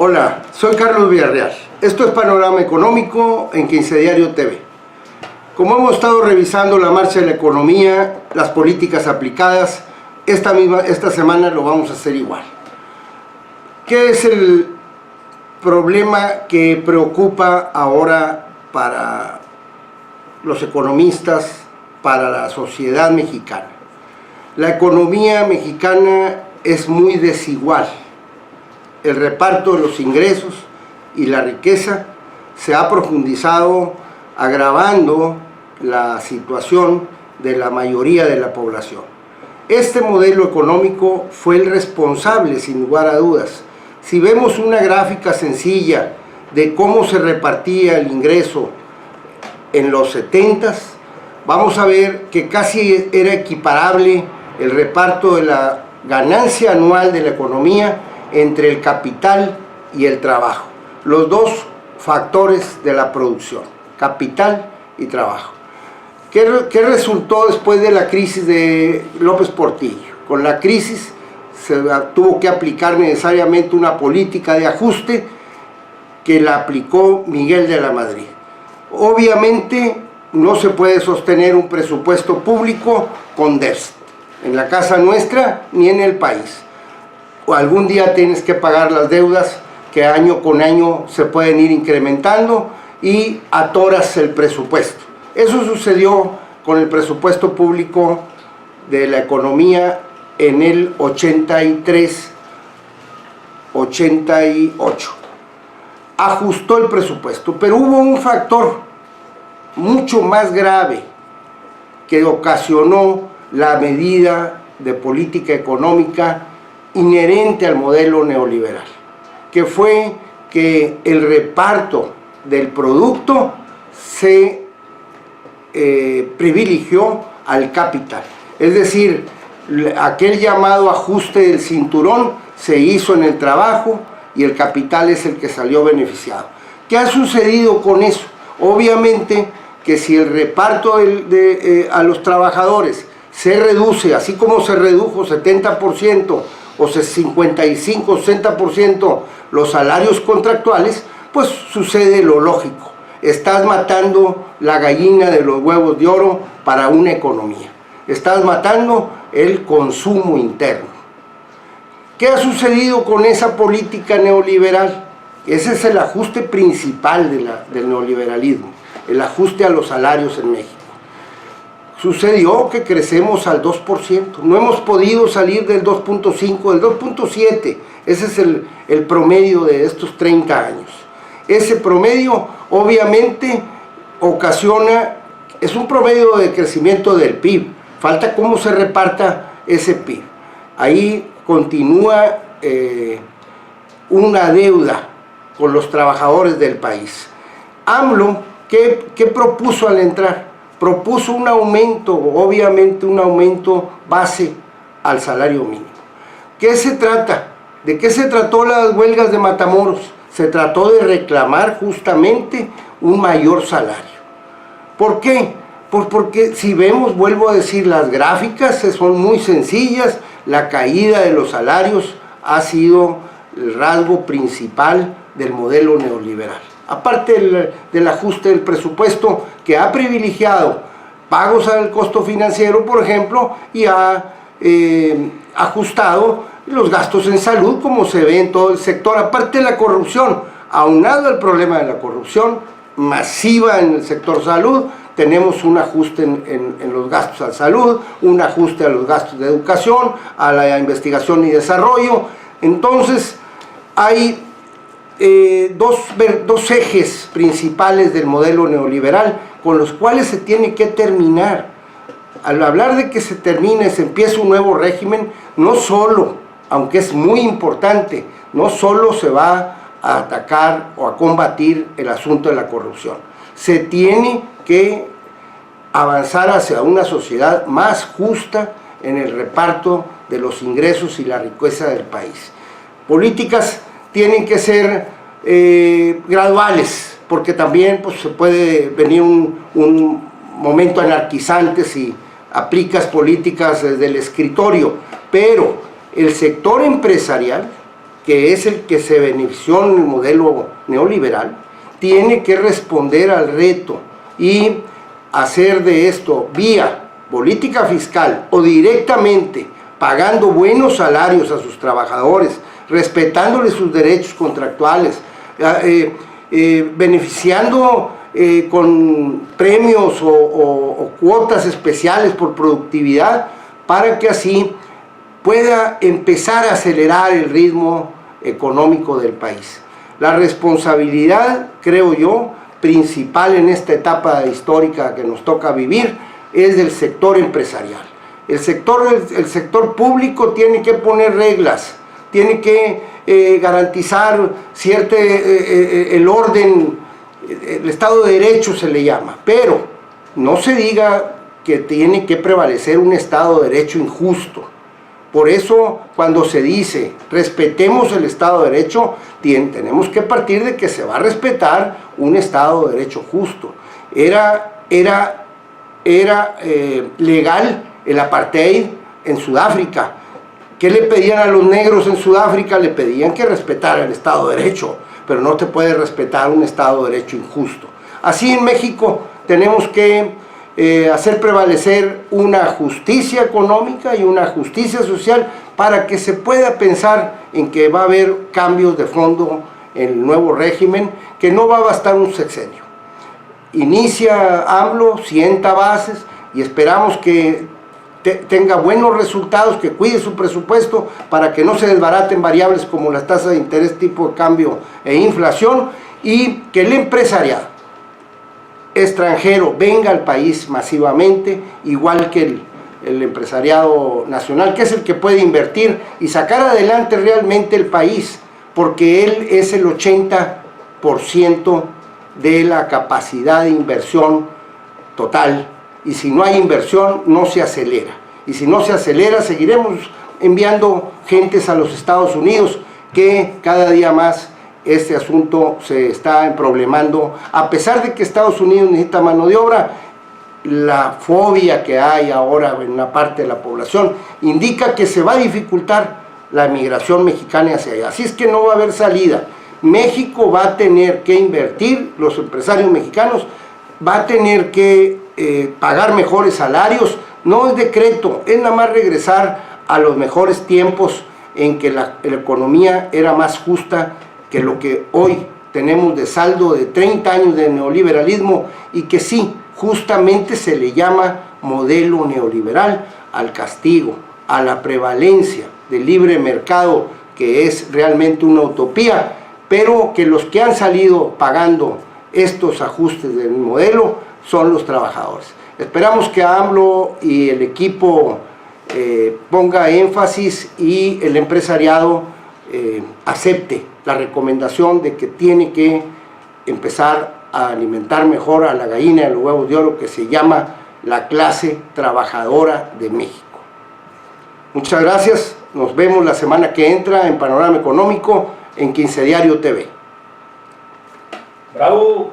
Hola, soy Carlos Villarreal. Esto es Panorama Económico en Quince Diario TV. Como hemos estado revisando la marcha de la economía, las políticas aplicadas, esta semana lo vamos a hacer igual. ¿Qué es el problema que preocupa ahora para los economistas, para la sociedad mexicana? La economía mexicana es muy desigual. El reparto de los ingresos y la riqueza se ha profundizado, agravando la situación de la mayoría de la población. Este modelo económico fue el responsable, sin lugar a dudas. Si vemos una gráfica sencilla de cómo se repartía el ingreso en los 70s, vamos a ver que casi era equiparable el reparto de la ganancia anual de la economía entre el capital y el trabajo, los dos factores de la producción, capital y trabajo. ¿Qué resultó después de la crisis de López Portillo? Con la crisis se tuvo que aplicar necesariamente una política de ajuste que la aplicó Miguel de la Madrid. Obviamente no se puede sostener un presupuesto público con déficit, en la casa nuestra ni en el país. O algún día tienes que pagar las deudas que año con año se pueden ir incrementando y atoras el presupuesto. Eso sucedió con el presupuesto público de la economía en el 83-88. Ajustó el presupuesto, pero hubo un factor mucho más grave que ocasionó la medida de política económica inherente al modelo neoliberal, que fue que el reparto del producto se privilegió al capital. Es decir, aquel llamado ajuste del cinturón se hizo en el trabajo y el capital es el que salió beneficiado. ¿Qué ha sucedido con eso? Obviamente que si el reparto a los trabajadores se reduce, así como se redujo 70% o 55 o 60% los salarios contractuales, pues sucede lo lógico. Estás matando la gallina de los huevos de oro para una economía. Estás matando el consumo interno. ¿Qué ha sucedido con esa política neoliberal? Ese es el ajuste principal del neoliberalismo, el ajuste a los salarios en México. Sucedió que crecemos al 2%, no hemos podido salir del 2.5, del 2.7, ese es el promedio de estos 30 años. Ese promedio obviamente ocasiona, es un promedio de crecimiento del PIB, falta cómo se reparta ese PIB. Ahí continúa una deuda con los trabajadores del país. AMLO, ¿qué propuso al entrar? Propuso un aumento, obviamente un aumento base al salario mínimo. ¿Qué se trata? ¿De qué se trató las huelgas de Matamoros? Se trató de reclamar justamente un mayor salario. ¿Por qué? Pues porque si vemos, vuelvo a decir, las gráficas son muy sencillas, la caída de los salarios ha sido el rasgo principal del modelo neoliberal. Aparte del ajuste del presupuesto que ha privilegiado pagos al costo financiero, por ejemplo, y ha ajustado los gastos en salud, como se ve en todo el sector. Aparte de la corrupción, aunado al problema de la corrupción masiva en el sector salud, tenemos un ajuste en los gastos a salud, un ajuste a los gastos de educación, a la investigación y desarrollo. Entonces, hay dos ejes principales del modelo neoliberal con los cuales se tiene que terminar. Al hablar de que se termine, se empieza un nuevo régimen, no solo, aunque es muy importante, no solo se va a atacar o a combatir el asunto de la corrupción. Se tiene que avanzar hacia una sociedad más justa en el reparto de los ingresos y la riqueza del país. Políticas tienen que ser graduales, porque también pues, se puede venir un momento anarquizante si aplicas políticas desde el escritorio, pero el sector empresarial que es el que se benefició en el modelo neoliberal, tiene que responder al reto y hacer de esto vía política fiscal o directamente pagando buenos salarios a sus trabajadores, respetándoles sus derechos contractuales, beneficiando con premios o cuotas especiales por productividad, para que así pueda empezar a acelerar el ritmo económico del país. La responsabilidad, creo yo, principal en esta etapa histórica que nos toca vivir es del sector empresarial. El sector público tiene que poner reglas, tiene que garantizar el orden, el Estado de Derecho se le llama, pero no se diga que tiene que prevalecer un Estado de Derecho injusto. Por eso, cuando se dice respetemos el Estado de Derecho, tenemos que partir de que se va a respetar un Estado de Derecho justo. Era legal el apartheid en Sudáfrica. ¿Qué le pedían a los negros en Sudáfrica? Le pedían que respetara el Estado de Derecho, pero no te puede respetar un Estado de Derecho injusto. Así en México tenemos que hacer prevalecer una justicia económica y una justicia social para que se pueda pensar en que va a haber cambios de fondo en el nuevo régimen, que no va a bastar un sexenio. Inicia AMLO, sienta bases y esperamos que tenga buenos resultados, que cuide su presupuesto para que no se desbaraten variables como las tasas de interés, tipo de cambio e inflación, y que el empresariado extranjero venga al país masivamente, igual que el empresariado nacional, que es el que puede invertir y sacar adelante realmente el país, porque él es el 80% de la capacidad de inversión total, y si no hay inversión no se acelera, y si no se acelera seguiremos enviando gentes a los Estados Unidos, que cada día más este asunto se está emproblemando. A pesar de que Estados Unidos necesita mano de obra, la fobia que hay ahora en una parte de la población indica que se va a dificultar la migración mexicana hacia allá. Así es que no va a haber salida. México va a tener que invertir, los empresarios mexicanos va a tener que pagar mejores salarios. No es decreto, es nada más regresar a los mejores tiempos en que la economía era más justa que lo que hoy tenemos de saldo de 30 años de neoliberalismo, y que sí, justamente se le llama modelo neoliberal al castigo, a la prevalencia del libre mercado, que es realmente una utopía, pero que los que han salido pagando estos ajustes del modelo son los trabajadores. Esperamos que AMLO y el equipo ponga énfasis y el empresariado acepte la recomendación de que tiene que empezar a alimentar mejor a la gallina de los huevos de oro, que se llama la clase trabajadora de México. Muchas gracias, nos vemos la semana que entra en Panorama Económico en Quince Diario TV. ¡Bravo!